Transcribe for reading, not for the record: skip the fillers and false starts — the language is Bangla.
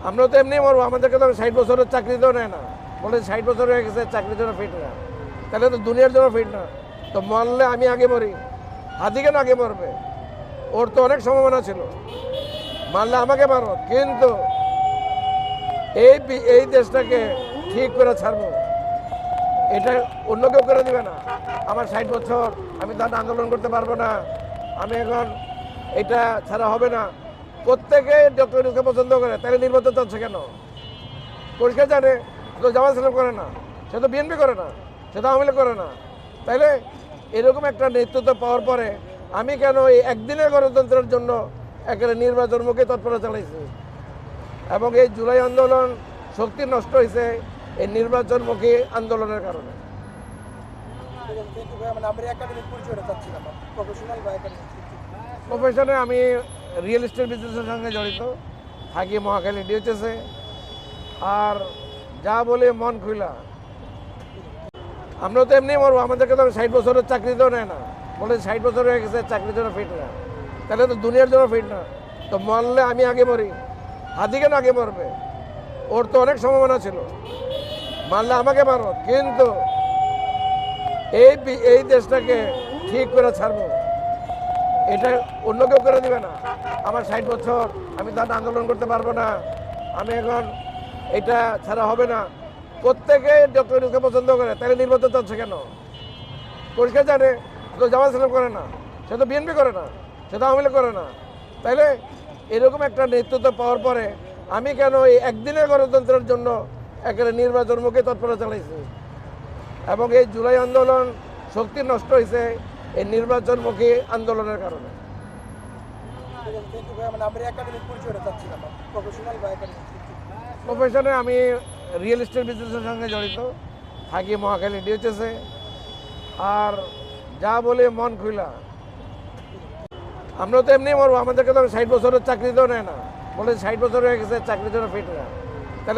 আমরা তো এমনি মরবো, আমাদেরকে তো 60 বছরের চাকরিতেও নেয় না, বলে 60 বছর হয়ে গেছে চাকরির জন্য ফিট না, তাহলে তো দুনিয়ার জন্য ফিট না। তো মরলে আমি আগে মরি, হাদি কেন আগে মরবে? ওর তো অনেক সম্ভাবনা ছিল, মারলে আমাকে মারো, কিন্তু এই দেশটাকে ঠিক করে ছাড়বো, এটা অন্য কেউ করে দিবে না। আমার 60 বছর, আমি তার আন্দোলন করতে পারবো না, আমি এখন এটা ছাড়া হবে না। প্রত্যেকে ডক্টর ইউনূসকে পছন্দ করে, তাহলে নির্বাচন চাচ্ছে কেন? পরিষ্কার জানে তো জামাত ইসলাম করে না, সে তো বিএনপি করে না, সে তো আওয়ামী লীগ করে না। তাইলে এরকম একটা নেতৃত্ব পাওয়ার পরে আমি কেন এই একদিনের গণতন্ত্রের জন্য একেবারে নির্বাচনমুখী তৎপরতা চালাইছি? এবং এই জুলাই আন্দোলন শক্তি নষ্ট হয়েছে এই নির্বাচনমুখী আন্দোলনের কারণে। প্রফেশনে আমি রিয়েল এস্টেট বিজনেসের সঙ্গে জড়িত, থাকি মহাখালী ডিএচএসে। আর যা বলে মন খুলা, আমরা তো এমনি মরবো, আমাদেরকে তো 60 বছরের চাকরিতেও নেয় না, বলে 60 বছর হয়ে গেছে চাকরির জন্য ফিট না, তাহলে তো দুনিয়ার জন্য ফিট না। তো মরলে আমি আগে মরি, হাদি কেন আগে মরবে? ওর তো অনেক সম্ভাবনা ছিল, মারলে আমাকে মারো, কিন্তু এই দেশটাকে ঠিক করে ছাড়বো, এটা অন্য কেউ করে দিবে না। আমার 60 বছর, আমি তার আন্দোলন করতে পারবো না, আমি এখন এটা ছাড়া হবে না। প্রত্যেকে ডক্টর ইউনূসকে পছন্দ করে, তাহলে নির্বাচন চাচ্ছে কেন? পরিষ্কার জানে তো জামাত ইসলাম করে না, সে তো বিএনপি করে না, সে তো আওয়ামী লীগ করে না। তাইলে এরকম একটা নেতৃত্ব পাওয়ার পরে আমি কেন এই একদিনের গণতন্ত্রের জন্য একেবারে নির্বাচনমুখী তৎপরতা চালাইছি? এবং এই জুলাই আন্দোলন শক্তি নষ্ট হয়েছে এই নির্বাচনমুখী আন্দোলনের কারণে। প্রফেশনে আমি রিয়েল এস্টেট বিজনেসের সঙ্গে জড়িত, থাকি মহাখালী ডিএচএসে। আর যা বলে মন খুলা, আমরা তো এমনি মরবো, আমাদেরকে তো 60 বছরের চাকরিতেও নেয় না, বলে 60 বছর হয়ে গেছে চাকরির জন্য ফিট না,